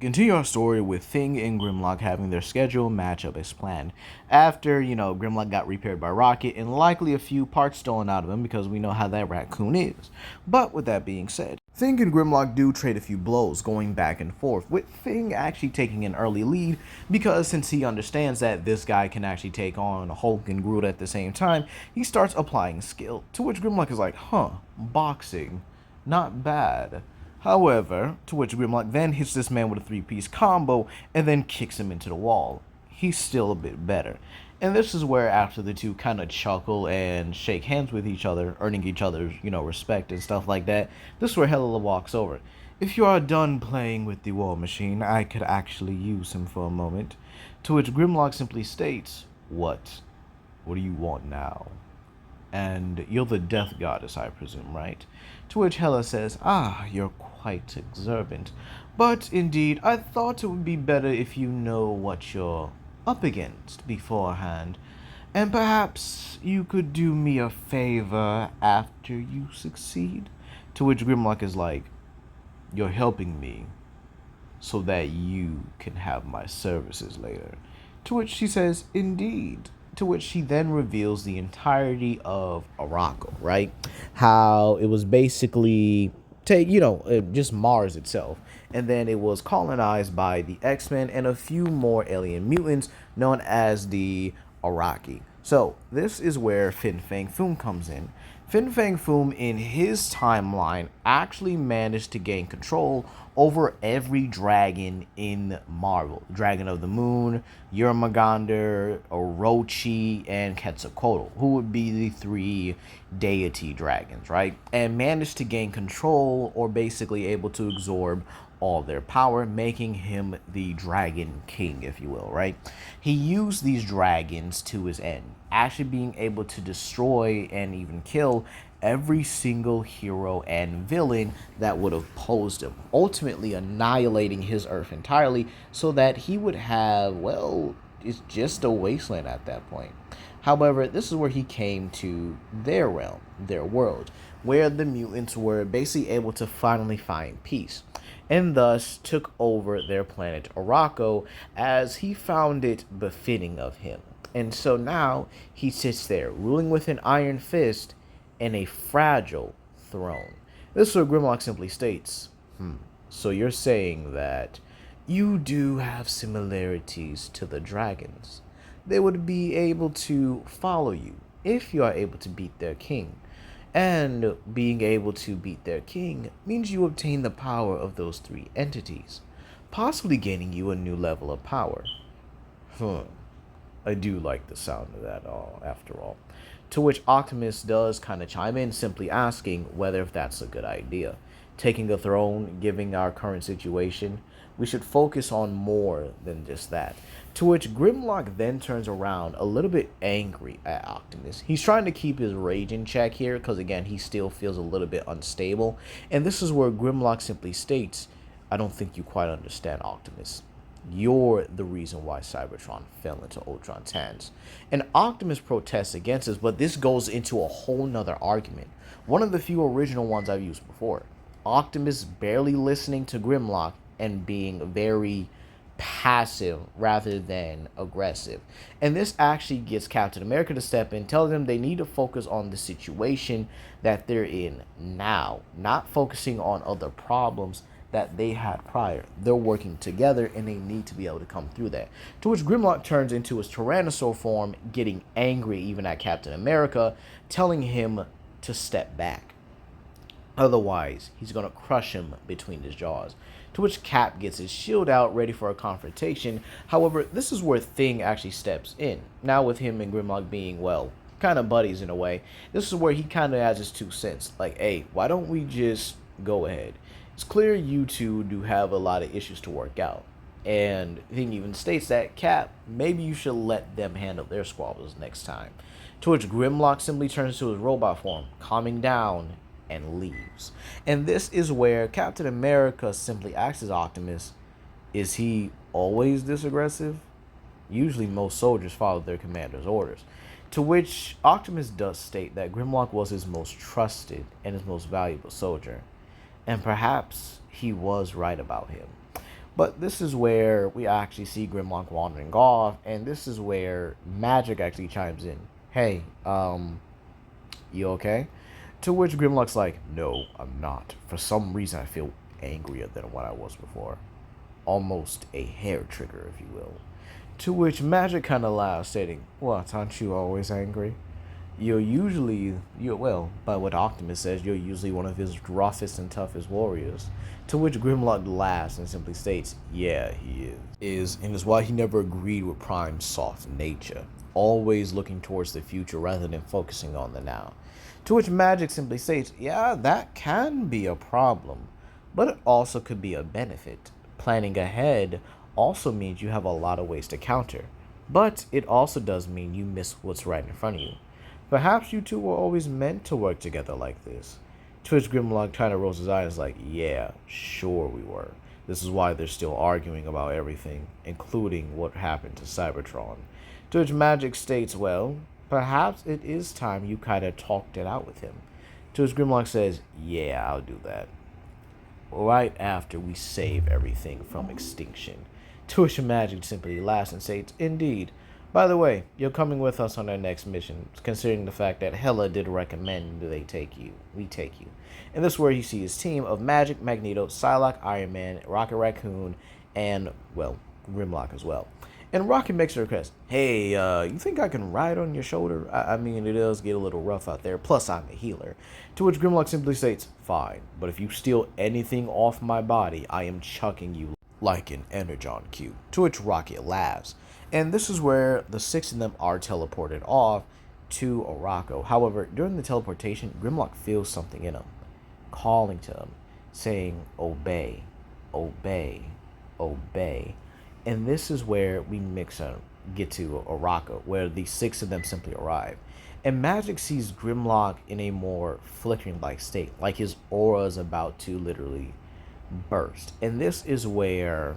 Continue our story with Thing and Grimlock having their schedule match up as planned. After, Grimlock got repaired by Rocket and likely a few parts stolen out of him because we know how that raccoon is. But with that being said, Thing and Grimlock do trade a few blows going back and forth, with Thing actually taking an early lead because since he understands that this guy can actually take on Hulk and Groot at the same time, he starts applying skill, to which Grimlock is like, boxing, not bad. However, to which Grimlock then hits this man with a three-piece combo and then kicks him into the wall. He's still a bit better. And this is where after the two kind of chuckle and shake hands with each other, earning each other's, respect and stuff like that, this is where Helena walks over. If you are done playing with the War Machine, I could actually use him for a moment. To which Grimlock simply states, What? What do you want now? And you're the death goddess, I presume, right? To which Hela says, you're quite observant. But indeed, I thought it would be better if you know what you're up against beforehand. And perhaps you could do me a favor after you succeed? To which Grimlock is like, you're helping me so that you can have my services later. To which she says, indeed. To which she then reveals the entirety of Araco, right? How it was basically just Mars itself. And then it was colonized by the X-Men and a few more alien mutants known as the Araki. So this is where Fin Fang Foom comes in. Fin Fang Foom, in his timeline, actually managed to gain control over every dragon in Marvel. Dragon of the Moon, Yermagander, Orochi, and Quetzalcoatl, who would be the three deity dragons, right? And managed to gain control, or basically able to absorb all their power, making him the Dragon King, if you will, right? He used these dragons to his end, actually being able to destroy and even kill every single hero and villain that would have posed him, ultimately annihilating his Earth entirely so that he would have, well, it's just a wasteland at that point. However, this is where he came to their realm, their world, where the mutants were basically able to finally find peace, and thus took over their planet Araco as he found it befitting of him. And so now he sits there, ruling with an iron fist and a fragile throne. This is where Grimlock simply states, so you're saying that you do have similarities to the dragons. They would be able to follow you if you are able to beat their king. And being able to beat their king means you obtain the power of those three entities, possibly gaining you a new level of power. I do like the sound of that after all. To which Optimus does kind of chime in, simply asking whether if that's a good idea. Taking a throne, given our current situation, we should focus on more than just that. To which Grimlock then turns around a little bit angry at Optimus. He's trying to keep his rage in check here because, again, he still feels a little bit unstable. And this is where Grimlock simply states, I don't think you quite understand, Optimus. You're the reason why Cybertron fell into Ultron's hands. And Optimus protests against this, but this goes into a whole nother argument. One of the few original ones I've used before. Optimus barely listening to Grimlock and being very passive rather than aggressive. And this actually gets Captain America to step in, tell them they need to focus on the situation that they're in now, not focusing on other problems that they had prior. They're working together and they need to be able to come through that. To which Grimlock turns into his Tyrannosaur form, getting angry even at Captain America, telling him to step back. Otherwise, he's going to crush him between his jaws. To which Cap gets his shield out, ready for a confrontation. However, this is where Thing actually steps in. Now with him and Grimlock being, well, kind of buddies in a way, this is where he kind of has his 2 cents. Like, hey, why don't we just go ahead? It's clear you two do have a lot of issues to work out. And Thing even states that, Cap, maybe you should let them handle their squabbles next time. To which Grimlock simply turns to his robot form, calming down, and leaves. And this is where Captain America simply asks Optimus, is he always this aggressive? Usually most soldiers follow their commander's orders. To which Optimus does state that Grimlock was his most trusted and his most valuable soldier. And perhaps he was right about him. But this is where we actually see Grimlock wandering off, and this is where Magic actually chimes in. Hey, you okay? To which Grimlock's like, no, I'm not. For some reason, I feel angrier than what I was before. Almost a hair trigger, if you will. To which Magic kind of laughs, stating, what, aren't you always angry? By what Optimus says, you're usually one of his roughest and toughest warriors. To which Grimlock laughs and simply states, yeah, he and is why he never agreed with Prime's soft nature, always looking towards the future rather than focusing on the now. To which Magic simply states, yeah, that can be a problem, but it also could be a benefit. Planning ahead also means you have a lot of ways to counter, but it also does mean you miss what's right in front of you. Perhaps you two were always meant to work together like this. Twitch Grimlock kind of rolls his eyes like, yeah, sure we were. This is why they're still arguing about everything, including what happened to Cybertron. Twitch Magic states, well, perhaps it is time you kind of talked it out with him. Twitch Grimlock says, yeah, I'll do that. Right after we save everything from extinction. Twitch Magic simply laughs and states, indeed. By the way, you're coming with us on our next mission, considering the fact that Hela did recommend we take you. And this is where you see his team of Magic, Magneto, Psylocke, Iron Man, Rocket Raccoon, and, well, Grimlock as well. And Rocket makes a request. Hey, you think I can ride on your shoulder? I mean, it does get a little rough out there. Plus, I'm a healer. To which Grimlock simply states, fine, but if you steal anything off my body, I am chucking you like an Energon cube. To which Rocket laughs. And this is where the six of them are teleported off to Araco. However, during the teleportation, Grimlock feels something in him, calling to him, saying, obey, obey, obey. And this is where we get to Araco, where the six of them simply arrive. And Magic sees Grimlock in a more flickering-like state, like his aura is about to literally burst. And this is where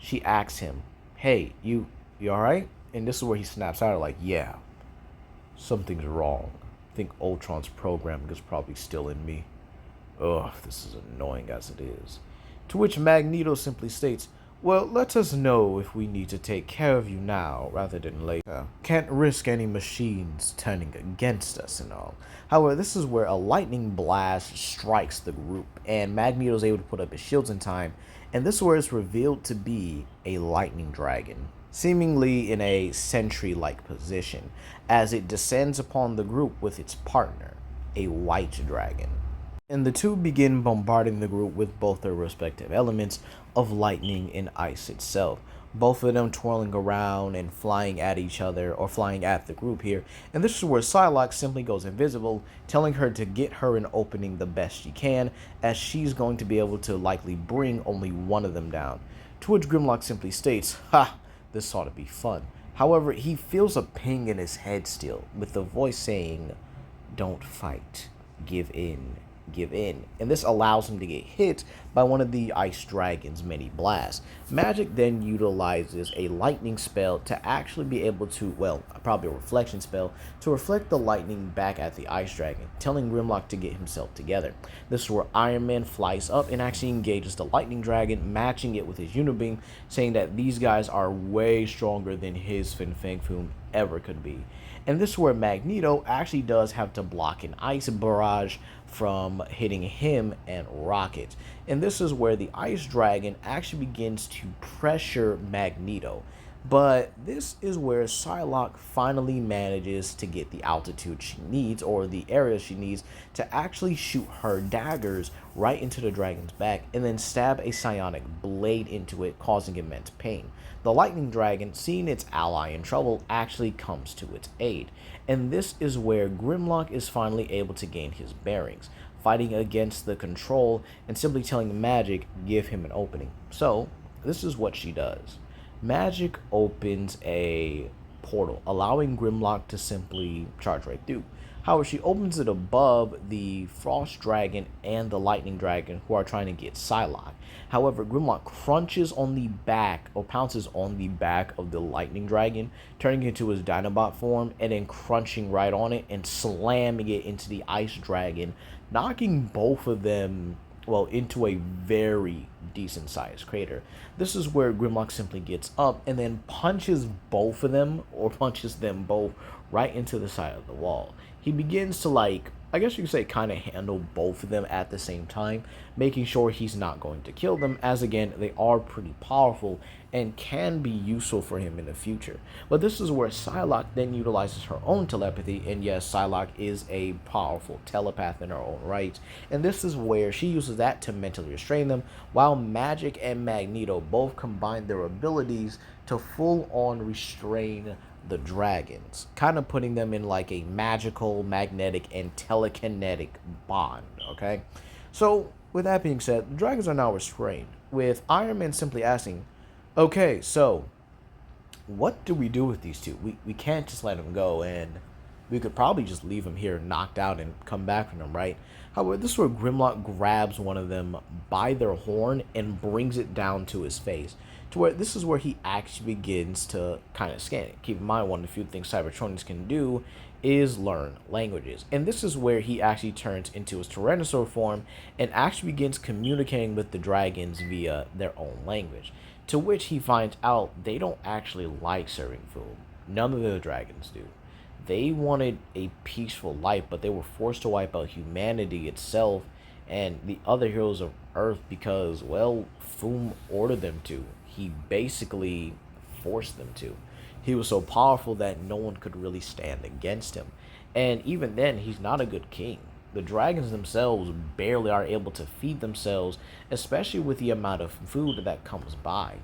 she asks him, hey, you alright? And this is where he snaps out like, yeah, something's wrong. I think Ultron's programming is probably still in me. Ugh, this is annoying as it is. To which Magneto simply states, well, let us know if we need to take care of you now rather than later. Can't risk any machines turning against us and all. However, this is where a lightning blast strikes the group, and Magneto is able to put up his shields in time, and this is where it's revealed to be a lightning dragon, seemingly in a sentry-like position, as it descends upon the group with its partner, a white dragon. And the two begin bombarding the group with both their respective elements of lightning and ice itself. Both of them twirling around and flying at each other, or flying at the group here. And this is where Psylocke simply goes invisible, telling her to get her an opening the best she can, as she's going to be able to likely bring only one of them down. To which Grimlock simply states, ha, this ought to be fun. However, he feels a ping in his head still, with the voice saying, don't fight, give in. Give in, and this allows him to get hit by one of the ice dragon's many blasts. Magic then utilizes a lightning spell to actually be able to, well, probably a reflection spell, to reflect the lightning back at the ice dragon, telling Grimlock to get himself together. This is where Iron Man flies up and actually engages the lightning dragon, matching it with his unibeam, saying that these guys are way stronger than his Fin Fang Foom ever could be. And this is where Magneto actually does have to block an ice barrage from hitting him and Rocket. And this is where the ice dragon actually begins to pressure Magneto. But this is where Psylocke finally manages to get the altitude she needs, or the area she needs, to actually shoot her daggers right into the dragon's back and then stab a psionic blade into it, causing immense pain. The lightning dragon, seeing its ally in trouble, actually comes to its aid. And this is where Grimlock is finally able to gain his bearings, fighting against the control and simply telling Magic, give him an opening. So, this is what she does. Magic opens a portal, allowing Grimlock to simply charge right through. However, she opens it above the Frost Dragon and the Lightning Dragon, who are trying to get Psylocke. However, Grimlock crunches on the back, or pounces on the back of the Lightning Dragon, turning it into his Dinobot form, and then crunching right on it and slamming it into the Ice Dragon, knocking both of them, well, into a very decent sized crater. This is where Grimlock simply gets up and then punches both of them, or punches them both right into the side of the wall. He begins to, like, I guess you could say, kind of handle both of them at the same time, making sure he's not going to kill them, as again, they are pretty powerful and can be useful for him in the future. But this is where Psylocke then utilizes her own telepathy, and yes, Psylocke is a powerful telepath in her own right, and this is where she uses that to mentally restrain them, while Magic and Magneto both combine their abilities to full-on restrain the dragons, kind of putting them in like a magical, magnetic, and telekinetic bond, okay? So, with that being said, the dragons are now restrained, with Iron Man simply asking, okay, so, what do we do with these two? We can't just let them go, and we could probably just leave them here knocked out and come back from them, right? However, this is where Grimlock grabs one of them by their horn and brings it down to his face, to where this is where he actually begins to kind of scan it. Keep in mind, one of the few things Cybertronians can do is learn languages. And this is where he actually turns into his Tyrannosaur form and actually begins communicating with the dragons via their own language, to which he finds out they don't actually like serving food. None of the dragons do. They wanted a peaceful life, but they were forced to wipe out humanity itself and the other heroes of Earth because, well, Foom ordered them to. He basically forced them to. He was so powerful that no one could really stand against him. And even then, he's not a good king. The dragons themselves barely are able to feed themselves, especially with the amount of food that comes by.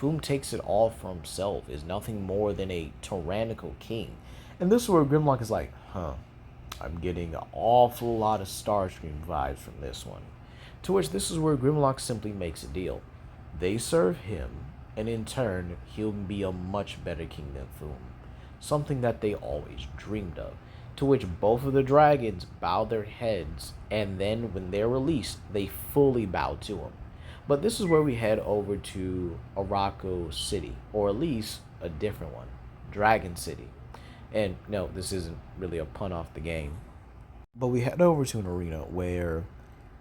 Foom takes it all for himself, is nothing more than a tyrannical king. And this is where Grimlock is like, I'm getting an awful lot of Starscream vibes from this one. To which this is where Grimlock simply makes a deal. They serve him, and in turn, he'll be a much better king than Foom. Something that they always dreamed of. To which both of the dragons bow their heads, and then when they're released, they fully bow to him. But this is where we head over to Araco City, or at least a different one, Dragon City. And no, this isn't really a pun off the game. But we head over to an arena where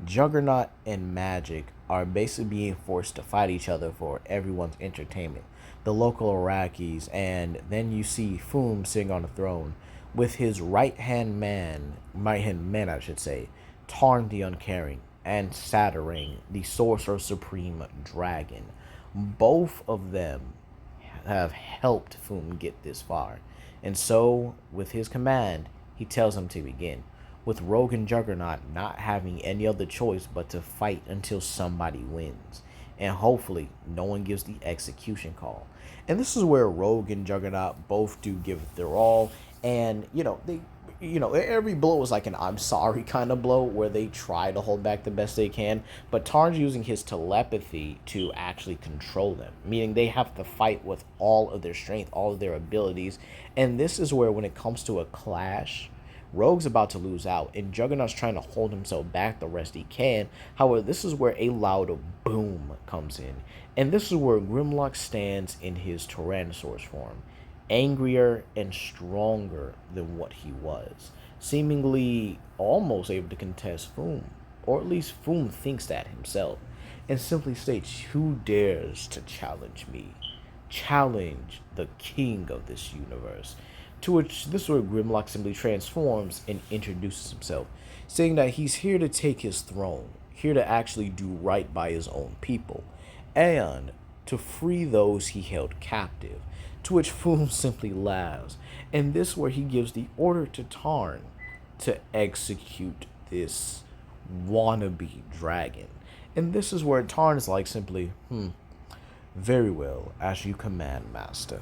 Juggernaut and Magic are basically being forced to fight each other for everyone's entertainment. The local Iraqis, and then you see Foom sitting on a throne with his right hand man, I should say, Tarn the Uncaring, and Saturning, the Sorcerer Supreme Dragon. Both of them have helped Foom get this far. And so, with his command, he tells him to begin, with Rogue and Juggernaut not having any other choice but to fight until somebody wins. And hopefully, no one gives the execution call. And this is where Rogue and Juggernaut both do give it their all. And, every blow is like an I'm sorry kind of blow where they try to hold back the best they can. But Tarn's using his telepathy to actually control them, meaning they have to fight with all of their strength, all of their abilities. And this is where, when it comes to a clash, Rogue's about to lose out, and Juggernaut's trying to hold himself back the rest he can. However, this is where a loud boom comes in. And this is where Grimlock stands in his Tyrannosaurus form, angrier and stronger than what he was, seemingly almost able to contest Foom, or at least Foom thinks that himself, and simply states, "Who dares to challenge me? Challenge the king of this universe." To which this is where Grimlock simply transforms and introduces himself, saying that he's here to take his throne, here to actually do right by his own people, and to free those he held captive. To which Foom simply laughs, and this is where he gives the order to Tarn to execute this wannabe dragon. And this is where Tarn is like simply, very well, as you command, master.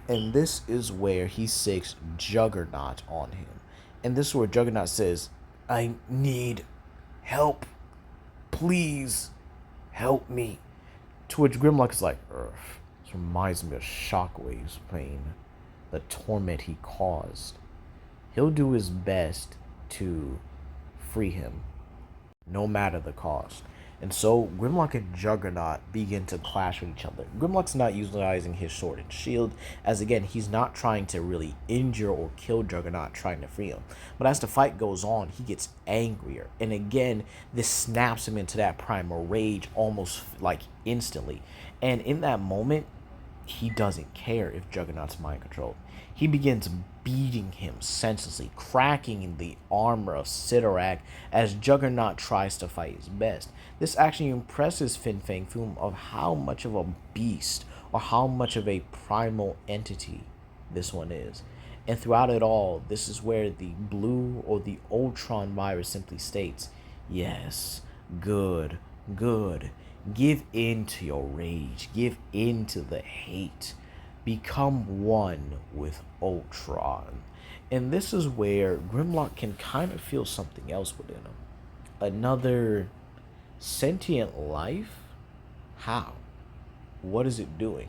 And this is where he seeks Juggernaut on him. And this is where Juggernaut says, "I need help. Please help me." To which Grimlock is like, this reminds me of Shockwave's pain, the torment he caused. He'll do his best to free him, no matter the cost. And so Grimlock and Juggernaut begin to clash with each other. Grimlock's not utilizing his sword and shield, as again, he's not trying to really injure or kill Juggernaut trying to free him. But as the fight goes on, he gets angrier. And again, this snaps him into that primal rage almost like instantly. And in that moment, he doesn't care if Juggernaut's mind controlled. He begins beating him senselessly, cracking the armor of Sidorak as Juggernaut tries to fight his best. This actually impresses Fin Fang Foom of how much of a beast or how much of a primal entity this one is. And throughout it all, this is where the blue or the Ultron virus simply states, yes, good, good. Give in to your rage. Give in to the hate. Become one with Ultron. And this is where Grimlock can kind of feel something else within him. Another sentient life? How? What is it doing?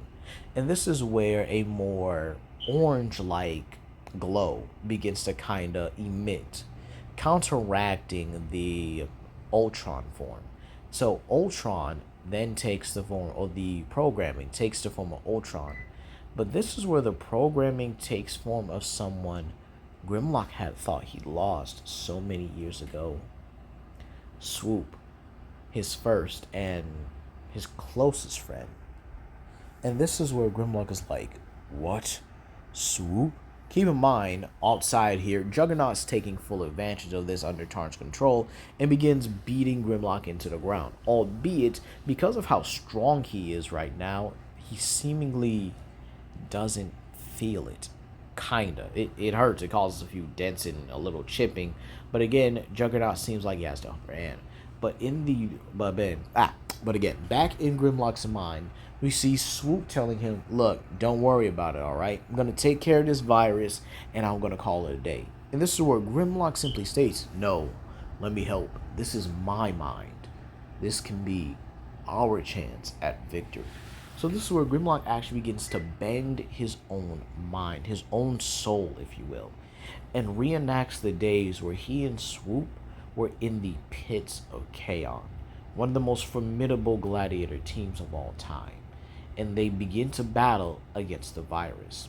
And this is where a more orange-like glow begins to kind of emit, counteracting the Ultron form. So Ultron then takes the form, or the programming takes the form of Ultron. But this is where the programming takes form of someone Grimlock had thought he lost so many years ago. Swoop, his first and his closest friend. And this is where Grimlock is like, what? Swoop? Keep in mind, outside here, Juggernaut's taking full advantage of this under Tarn's control and begins beating Grimlock into the ground. Albeit, because of how strong he is right now, he seemingly doesn't feel it. Kinda. It hurts. It causes a few dents and a little chipping. But again, Juggernaut seems like he has the upper hand. But again, back in Grimlock's mind, we see Swoop telling him, look, don't worry about it, alright? I'm going to take care of this virus, and I'm going to call it a day. And this is where Grimlock simply states, no, let me help. This is my mind. This can be our chance at victory. So this is where Grimlock actually begins to bend his own mind, his own soul, if you will, and reenacts the days where he and Swoop were in the pits of Chaos, one of the most formidable gladiator teams of all time. And they begin to battle against the virus.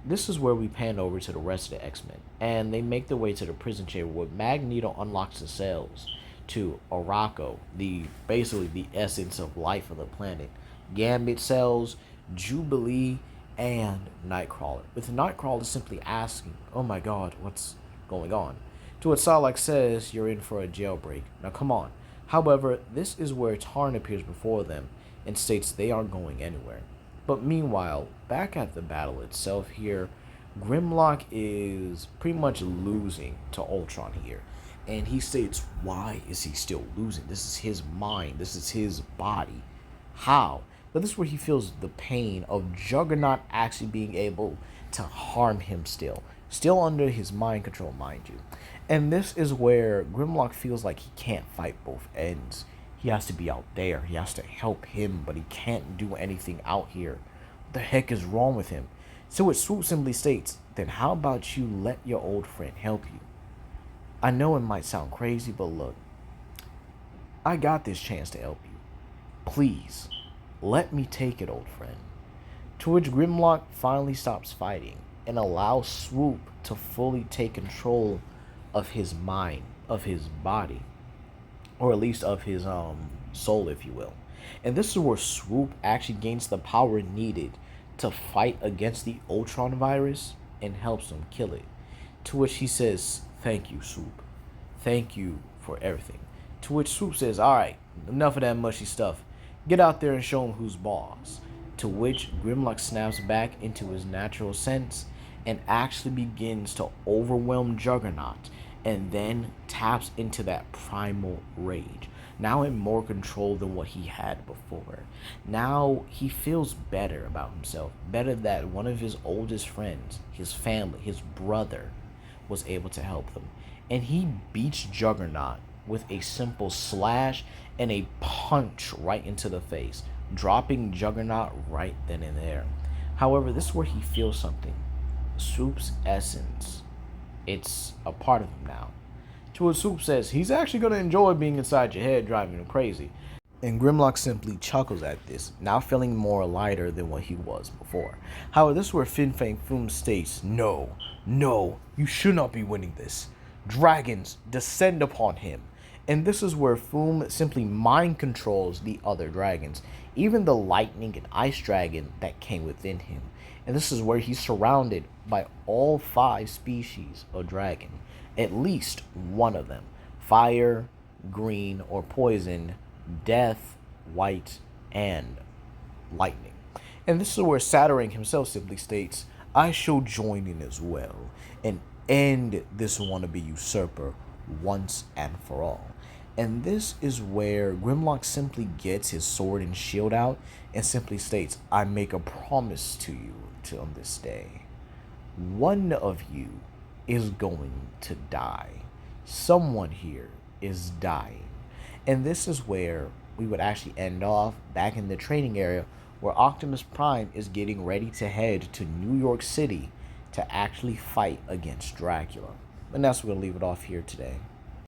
This is where we pan over to the rest of the X-Men, and they make their way to the prison chamber where Magneto unlocks the cells to Araco, basically the essence of life on the planet, Gambit cells, Jubilee, and Nightcrawler. With Nightcrawler simply asking, oh my god, what's going on? To what Sarlacc says, you're in for a jailbreak. Now come on. However, this is where Tarn appears before them and states they aren't going anywhere. But meanwhile, back at the battle itself here, Grimlock is pretty much losing to Ultron here. And he states, why is he still losing? This is his mind. This is his body. How? But this is where he feels the pain of Juggernaut actually being able to harm him still. Still under his mind control, mind you. And this is where Grimlock feels like he can't fight both ends. He has to be out there. He has to help him, but he can't do anything out here. What the heck is wrong with him? So it Swoop simply states, then how about you let your old friend help you? I know it might sound crazy, but look, I got this chance to help you. Please, let me take it, old friend. To which Grimlock finally stops fighting and allows Swoop to fully take control of his mind, of his body, or at least of his soul, if you will. And this is where Swoop actually gains the power needed to fight against the Ultron virus and helps him kill it. To which he says, thank you, Swoop. Thank you for everything. To which Swoop says, alright, enough of that mushy stuff. Get out there and show him who's boss. To which Grimlock snaps back into his natural sense and actually begins to overwhelm Juggernaut and then taps into that primal rage. Now in more control than what he had before. Now he feels better about himself. Better that one of his oldest friends, his family, his brother, was able to help them. And he beats Juggernaut with a simple slash and a punch right into the face, dropping Juggernaut right then and there. However, this is where he feels something. Swoop's essence. It's a part of him now. To what Swoop says, he's actually going to enjoy being inside your head, driving him crazy. And Grimlock simply chuckles at this, now feeling more lighter than what he was before. However, this is where Fin Fang Foom states, "No, no, you should not be winning this. Dragons, descend upon him." And this is where Foom simply mind controls the other dragons, even the lightning and ice dragon that came within him. And this is where he's surrounded by all 5 species of dragon, at least one of them: fire, green or poison, death, white, and lightning. And this is where Saturn himself simply states, "I shall join in as well and end this wannabe usurper once and for all." And this is where Grimlock simply gets his sword and shield out and simply states, "I make a promise to you on this day. One of you is going to die. Someone here is dying." And this is where we would actually end off back in the training area where Optimus Prime is getting ready to head to New York City to actually fight against Dracula. And that's where we'll leave it off here today.